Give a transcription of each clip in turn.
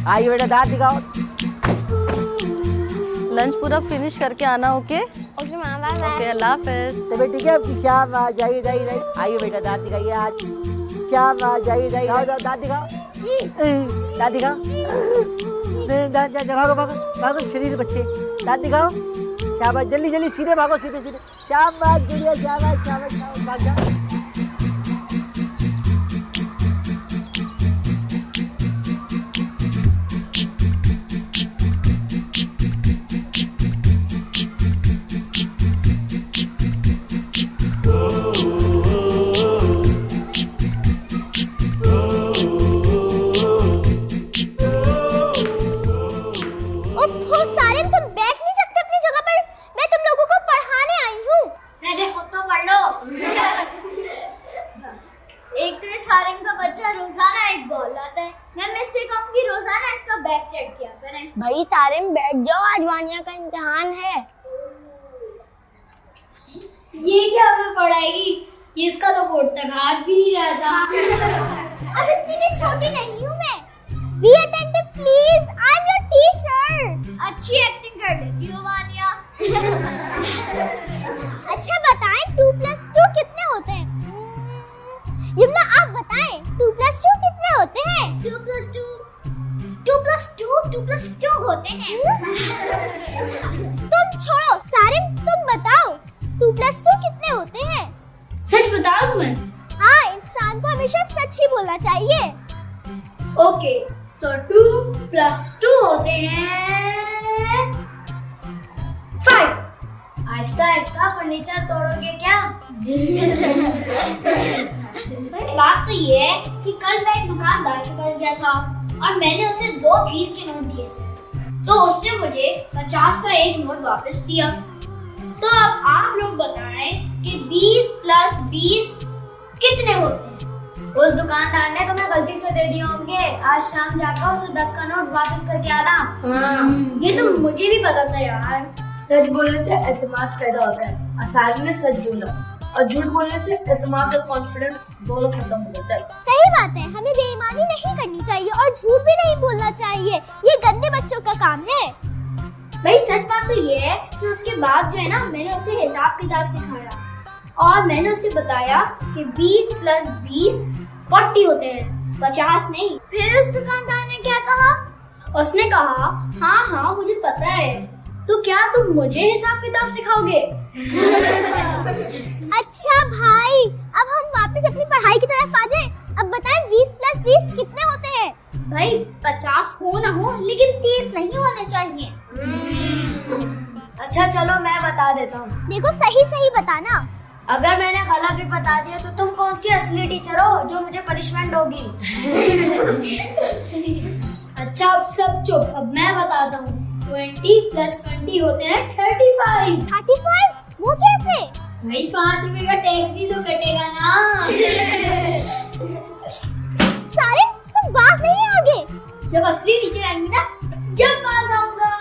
आइए बेटा, दांत दिखाओ। लंच पूरा फिनिश करके आना। ओके ओके माँ, बाय बाय। ओके, अल्लाह हाफिज़। तो बेटी क्या शाबाश, जाइए जाइए जाइए। आइए बेटा, दांत दिखाइए आज। शाबाश, जाइए जाइए, जाओ जाओ, दांत दिखाओ। दांत दिखाओ। भागो भागो भागो, शरीर बच्चे, दांत दिखाओ। शाबाश, जल्दी जल्दी, सीधे भागो, सीधे सीधे। शाबाश गुड़िया, शाबाश शाबाश शाबाश, भाग जाओ। भाई सारिम बैठ जाओ, आज वानिया का इम्तिहान है। ये क्या हमें पढ़ाएगी? इसका तो बोर्ड तक हाथ भी नहीं रहता। अब इतनी भी छोटी नहीं हूँ मैं। Be attentive please, I'm your teacher। अच्छी एक्टिंग कर लेती हो वानिया। अच्छा बताएं 2 + 2 कितने होते हैं? यमुना आप बताएं 2 + 2 कितने होते हैं? 2 + 2 होते हैं। तुम छोड़ो, सारिम तुम बताओ 2 + 2 कितने होते हैं? सच बताओ तुम्हें? हाँ, इंसान को हमेशा सच ही बोलना चाहिए। ओके, तो 2 + 2 होते हैं 5। आहिस्ता आहिस्ता फर्नीचर तोड़ोगे क्या? बात तो ये है कि कल मैं एक दुकानदार के पास गया था और मैंने उसे 2 20 के नोट दिए थे, तो उसने मुझे 50 का एक नोट वापस दिया। तो अब आप लोग बताएं कि 20 + 20 कितने होते हैं? उस दुकानदार ने तुम्हें गलती से दे दिए होंगे। आज शाम जाकर उसे 10 का नोट वापस करके आना। ये तो मुझे भी पता था यार। सच बोलने से एतमाद पैदा होता है। आसानी ने सच बोला और झूठ बोलने से एतमाद और कॉन्फिडेंस दोनों खत्म हो जाता है। सही बात है, हमें बेईमानी नहीं करनी चाहिए और झूठ भी नहीं बोलना चाहिए। ये गंदे बच्चों का काम है। भाई सच बात तो ये है कि उसके बाद जो है ना, मैंने उसे हिसाब किताब सिखाया और मैंने उसे बताया कि 20 + 20 40 होते हैं, 50 नहीं। फिर उस दुकानदार ने क्या कहा? उसने कहा हाँ मुझे पता है, तो क्या तुम मुझे हिसाब किताब सिखाओगे? अच्छा भाई, अब हम वापस अपनी पढ़ाई की तरफ आ जाएं। अब बताएं 20 + 20 कितने होते हैं? भाई 50 हो ना हो, लेकिन 30 नहीं होने चाहिए। अच्छा चलो मैं बता देता हूँ। देखो सही सही बताना। अगर मैंने गलत भी बता दिया तो तुम कौन सी असली टीचर हो जो मुझे पनिशमेंट दोगी? अच्छा अब सब चुप, अब मैं बताता हूँ। 20 + 20 होते हैं 35। 35? वो कैसे? भाई 5 रुपए का टैक्स भी तो कटेगा ना। सारे तुम बाज नहीं आओगे। जब असली टीचर आएंगी ना, जब बाज आऊंगा।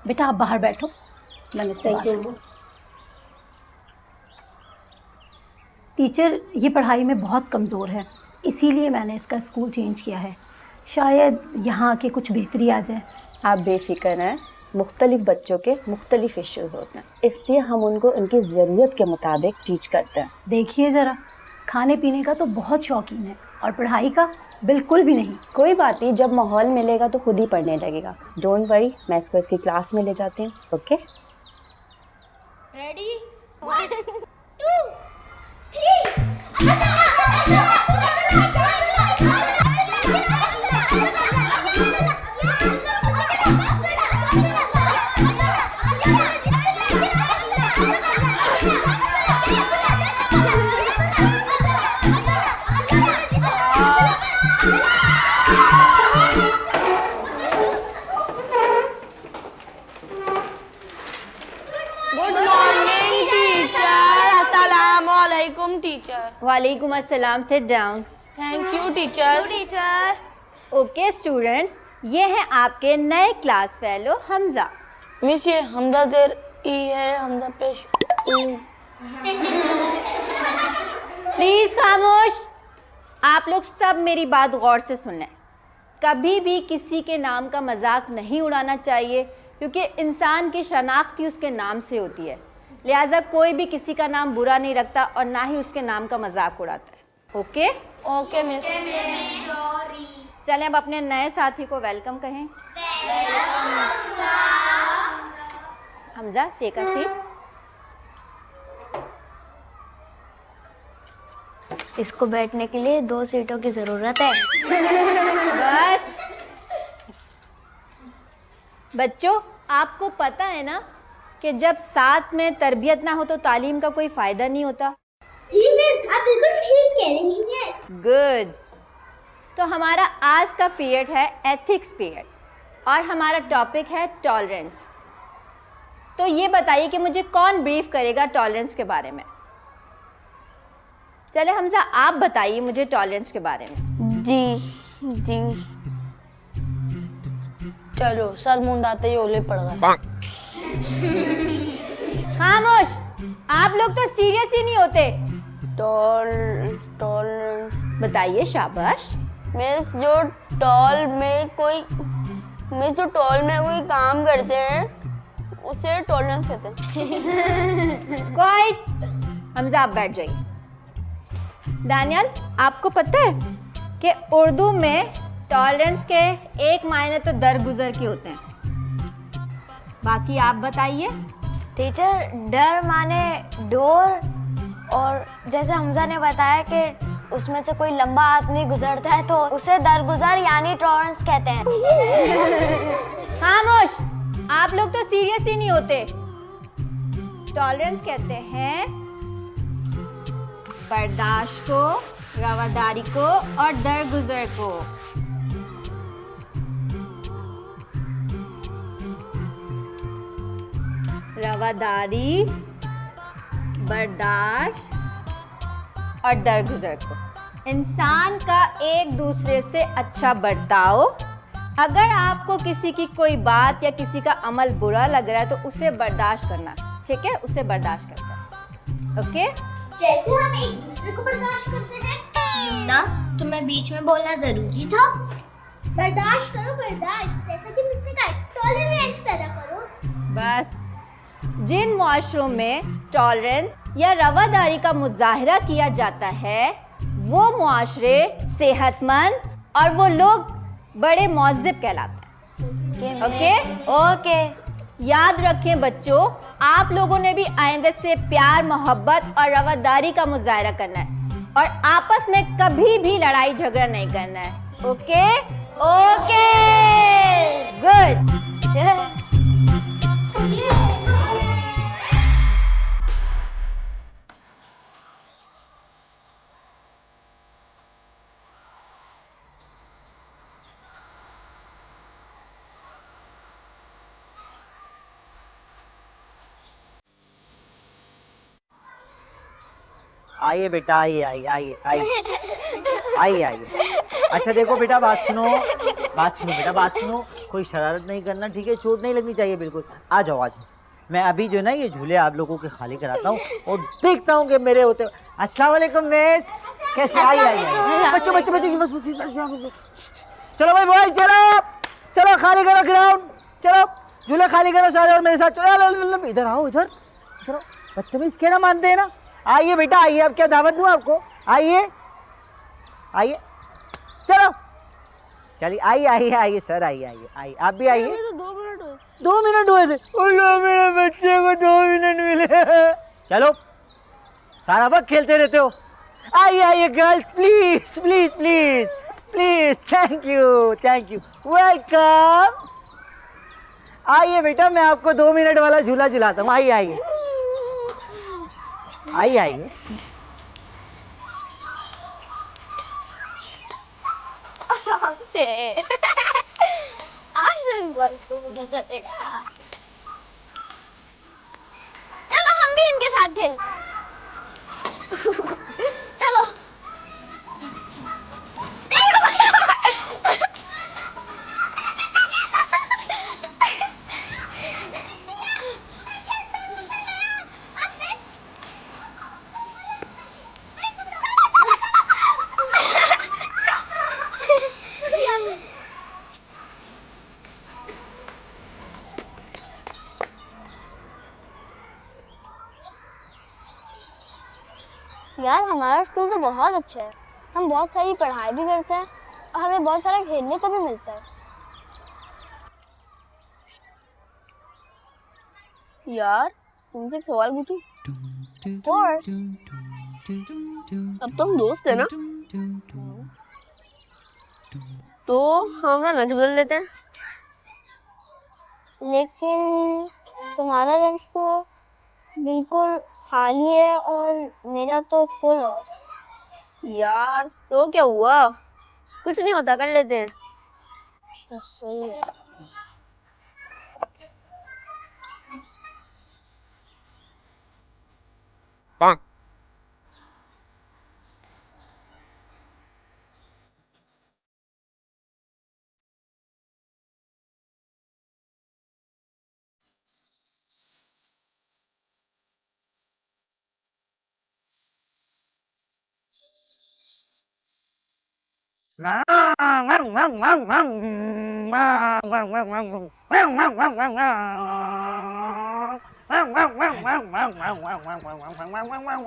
बेटा आप बाहर बैठो, मैंने सही बोलूं। टीचर ये पढ़ाई में बहुत कमज़ोर है, इसीलिए मैंने इसका स्कूल चेंज किया है। शायद यहाँ आके कुछ बेहतरी आ जाए। आप बेफिक्र हैं, मुख्तलिफ बच्चों के मुख्तलिफ इश्यूज़ होते हैं, इसलिए हम उनको उनकी ज़रूरत के मुताबिक टीच करते हैं। देखिए ज़रा, खाने पीने का तो बहुत शौकीन है, और पढ़ाई का बिल्कुल भी नहीं। कोई बात नहीं, जब माहौल मिलेगा तो खुद ही पढ़ने लगेगा। डोंट वरी, मैं इसको इसकी क्लास में ले जाती हूँ। Okay ready 1 2 good morning teacher. अस्सलामुअलैकुम टीचर। वालेकुम अस्सलाम, sit down. Thank you teacher. Teacher. Okay students, ये हैं आपके नए क्लास फेलो हमजा। मिस ये हमजा जेर ई है, हमजा पेश ऊ। प्लीज खामोश। आप लोग सब मेरी बात गौर से सुन लें। कभी भी किसी के नाम का मजाक नहीं उड़ाना चाहिए, क्योंकि इंसान की शनाख्त ही उसके नाम से होती है। लिहाजा कोई भी किसी का नाम बुरा नहीं रखता और ना ही उसके नाम का मजाक उड़ाता है। Okay okay miss. चलें अब अपने नए साथी को वेलकम कहें। Hamza, take a seat. इसको बैठने के लिए 2 सीटों की जरूरत है। बस बच्चों, आपको पता है ना कि जब साथ में तरबियत ना हो तो तालीम का कोई फ़ायदा नहीं होता। जी मिस, आप बिल्कुल ठीक कह रही हैं। गुड। तो हमारा आज का पीरियड है एथिक्स पीरियड और हमारा टॉपिक है टॉलरेंस। तो ये बताइए कि मुझे कौन ब्रीफ करेगा टॉलरेंस के बारे में। चले हमजा, आप बताइए मुझे टॉलरेंस के बारे में। जी चलो, सर मुंडाते ही ओले पड़ गए। खामोश, आप लोग तो सीरियस ही नहीं होते। टॉलरेंस बताइए, शाबाश। मिस जो टॉल में कोई काम करते हैं उसे टॉलरेंस कहते हैं। कोई हमजा, आप बैठ जाइए। दानियल, आपको पता है कि उर्दू में टॉलरेंस के एक मायने तो दरगुजर के होते हैं। बाकी आप बताइए। टीचर, डर माने डोर, और जैसे हमजा ने बताया कि उसमें से कोई लंबा आदमी गुजरता है तो उसे दरगुजर यानी टॉलरेंस कहते हैं। खामोश, आप लोग तो सीरियस ही नहीं होते। टॉलरेंस कहते हैं बर्दाश्त को, रवादारी को और दरगुजर को। रवादारी, बर्दाश्त और दरगुजर को। इंसान का एक दूसरे से अच्छा बर्ताव। अगर आपको किसी की कोई बात या किसी का अमल बुरा लग रहा है तो उसे बर्दाश्त करना, ठीक है? उसे बर्दाश्त करना। ओके? जैसे हम एक दूसरे को बर्दाश्त करते हैं ना, तुम्हें बीच में बोलना जरूरी था। बर्दाश्त करो, बर्दाश्त, जैसा कि मिस्टर का टॉलरेंस पैदा करो। बस जिन मुआशरों में टॉलरेंस या रवादारी का मुजाहरा किया जाता है वो मुआशरे सेहतमंद और वो लोग बड़े मौज़िब कहलाते हैं। ओके? ओके। याद रखें बच्चों, आप लोगों ने भी आइंदा से प्यार, मोहब्बत और रवादारी का मुजाहरा करना है और आपस में कभी भी लड़ाई झगड़ा नहीं करना है। ओके? ओके। गुड। आइए बेटा, आइए आइए आइए आइए आइए आइए। अच्छा देखो बेटा, बात सुनो बेटा, बात सुनो। कोई शरारत नहीं करना, ठीक है? चोट नहीं लगनी चाहिए बिल्कुल। आ जाओ आ जाओ। मैं अभी जो ना ये झूले आप लोगों के खाली कराता हूँ और देखता हूँ कि मेरे होते। अस्सलाम वालेकुम मिस, कैसे? आइए आइए। बच्चों बच्चों बच्चों की बस। चलो भाई बॉय, चलो खाली करो ग्राउंड, चलो झूले खाली करो सारे और मेरे साथ चलो। इधर आओ, इधर आओ। बदतमीज क्या ना मानते हैं ना। आइए बेटा आइए, अब क्या दावत दूँ आपको? आइए आइए। चलो चलिए, आइए आइए आइए सर, आइए आइए आइए, आप भी आइए। तो 2 मिनट हुए। 2 मिनट हुए थे, मेरे बच्चे को 2 मिनट मिले। चलो, सारा वक्त खेलते रहते हो। आइए आइए girls, please please please please, thank you, welcome. आइए बेटा, मैं आपको 2 मिनट वाला झूला झुलाता हूँ। आइए आइए आइए आइए। से आज दिन भर तो चलेगा। चलो हम भी इनके साथ खेल। चलो। यार हमारा स्कूल तो बहुत अच्छा है। हम बहुत सारी पढ़ाई भी करते हैं और हमें बहुत सारा खेलने को भी मिलता है। यार तुमसे एक सवाल पूछूं? कोर्स अब तुम दोस्त है ना, तो हम अपना लंच बदल लेते हैं। लेकिन तुम्हारा लंच तो बिल्कुल खाली है और मेरा तो फुल है। यार तो क्या हुआ, कुछ नहीं होता, कर लेते हैं। तो सही है।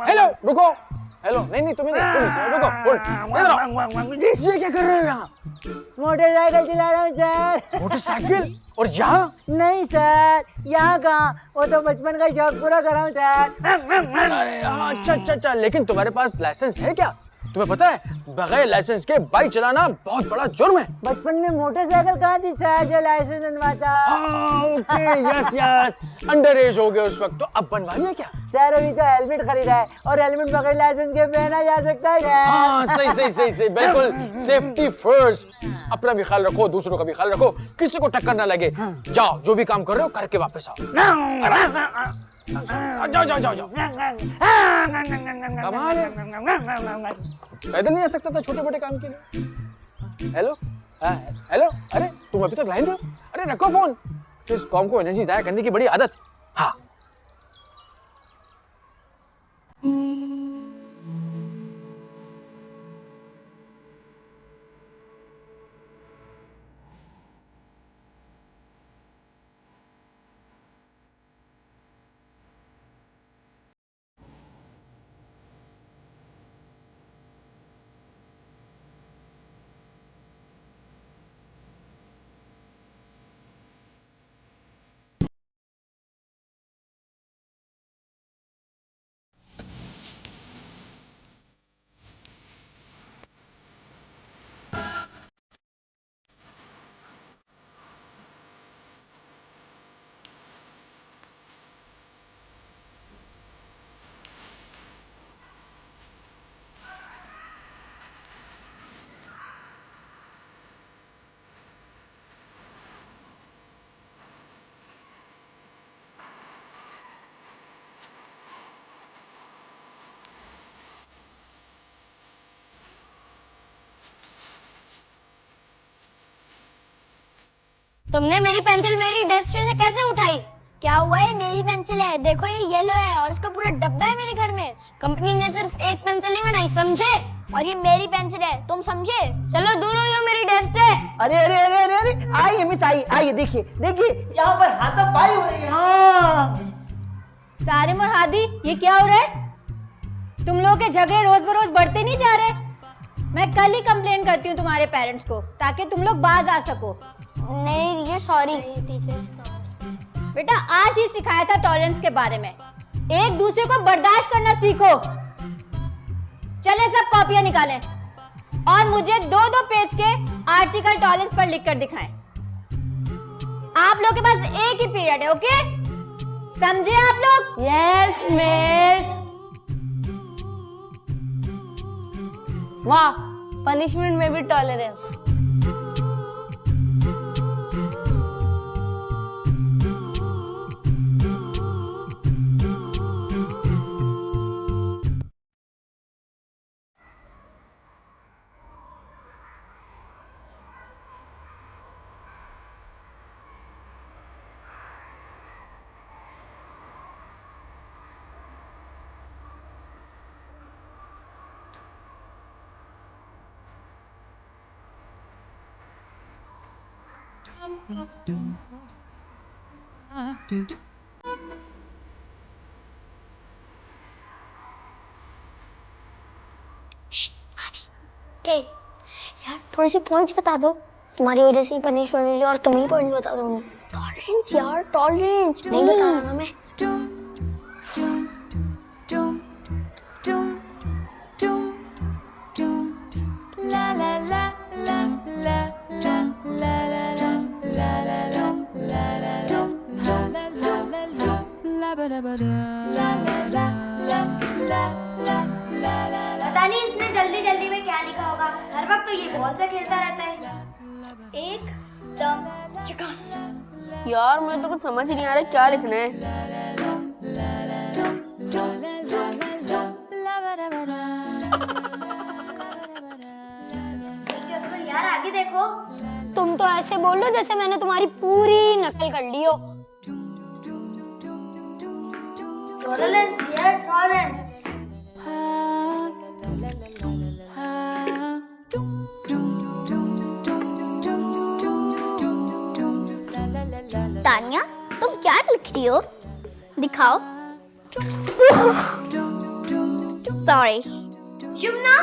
हेलो रुको, हेलो नहीं तुम्हें नहीं, तुम रुको, ये क्या कर रहे हो यहाँ? मोटरसाइकिल चला रहा हूँ सर। मोटरसाइकिल? और यहाँ? नहीं सर, यहाँ कहाँ, वो तो बचपन का शौक पूरा कर रहा हूँ सर। अरे हाँ, अच्छा, लेकिन तुम्हारे पास लाइसेंस है क्या? तुम्हें पता है बगैर लाइसेंस के बाइक चलाना बहुत बड़ा जुर्म है। बचपन में मोटरसाइकिल कहाँ थी सर जो लाइसेंस बनवाता? ओके, यस, अंडर एज हो गए उस वक्त, तो अब बनवानी है क्या? सर अभी तो हेलमेट खरीदा है और हेलमेट बगैर लाइसेंस के पहना जा सकता है क्या? हाँ सही, बिल्कुल सेफ्टी फर्स्ट। अपना भी ख्याल रखो, दूसरों का भी ख्याल रखो, किसी को टक्कर ना लगे। जाओ, जो भी काम कर रहे हो करके वापस आओ। जाओ। कमाल है, पैदल नहीं आ सकता था छोटे बड़े काम के लिए। हेलो, हेलो, अरे तुम अभी तक लाइन पे हो? अरे रखो फोन, इस कॉम को एनर्जी जाया करने की बड़ी आदत। हाँ तुमने मेरी पेंसिल मेरी डेस्क से कैसे उठाई? क्या हुआ, ये मेरी पेंसिल है, देखो ये येलो है और इसका पूरा डब्बा है मेरे घर में। कंपनी ने सिर्फ एक पेंसिल नहीं बनाई, समझे? और ये मेरी पेंसिल है, तुम समझे? चलो दूर हो जाओ मेरी डेस्क से। अरे आइए मिस, आइए देखिए यहाँ पर हाथापाई हो रही है। हाँ सारिम और हादी, ये क्या हो रहा है? तुम लोग के झगड़े रोज बरोज बढ़ते नहीं जा रहे? मैं कल ही कंप्लेन करती हूँ तुम्हारे पेरेंट्स को, ताकि तुम लोग बाज आ सको। नहीं टीचर सॉरी। बेटा आज ही सिखाया था टॉलरेंस के बारे में, एक दूसरे को बर्दाश्त करना सीखो। चले सब कॉपियां निकालें और मुझे 2-2 पेज के आर्टिकल टॉलरेंस पर लिखकर दिखाएं। आप लोग के पास एक ही पीरियड है, ओके? समझे आप लोग? Yes miss. वाह, पनिशमेंट में भी टॉलरेंस। यार थोड़ी सी पॉइंट्स बता दो, तुम्हारी वजह से ही पनिशमेंट मिली और तुम ही पॉइंट बता दो। टॉलरेंस यार, टॉलरेंस नहीं बता रहा मैं। पता नहीं इसने जल्दी जल्दी में क्या लिखा होगा, हर वक्त तो ये बॉल से खेलता रहता है। एकदम झकास। यार मुझे तो कुछ समझ ही नहीं आ रहा क्या लिखना है। यार आगे देखो। तुम तो ऐसे बोल लो जैसे मैंने तुम्हारी पूरी नकल कर ली हो। Tolerance dear, tolerance. तानिया तुम क्या लिख रही हो, दिखाओ। सॉरी। यमुना,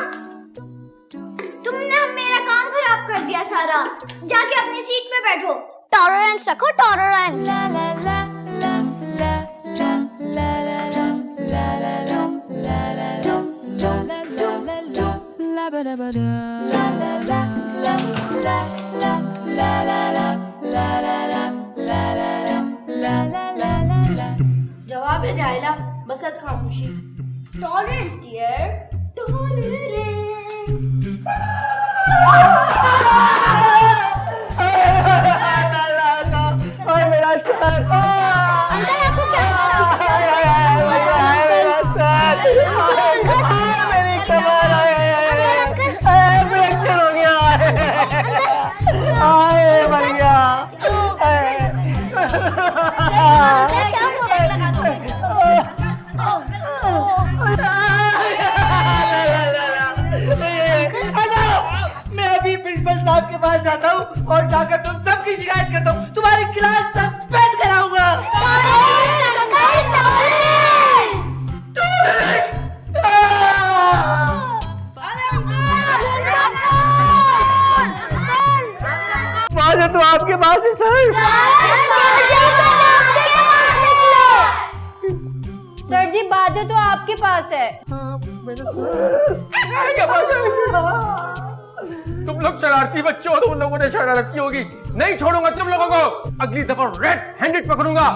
तुमने मेरा काम खराब कर दिया सारा। जाके अपनी सीट पे बैठो। टॉलरेंस रखो, टॉलरेंस। जवाब है जायला, बस खामोशी। Tolerance dear, tolerance. मेरा सर, अंकल आपको क्या मेरी कमर फ्रैक्चर हो गया, मर गया। मैं अभी प्रिंसिपल साहब के पास जाता हूँ और जाकर तुम सबकी शिकायत करता हूँ, तुम्हारी क्लास सस्पेंड कराऊंगा। बात तो आपके पास है सर। सर जी बातें तो आपके पास है। तुम लोग शरारती बच्चे हो, तुम लोगों ने शरारत की होगी। नहीं छोड़ूंगा तुम लोगों को, अगली दफा रेड हैंडेड पकड़ूंगा।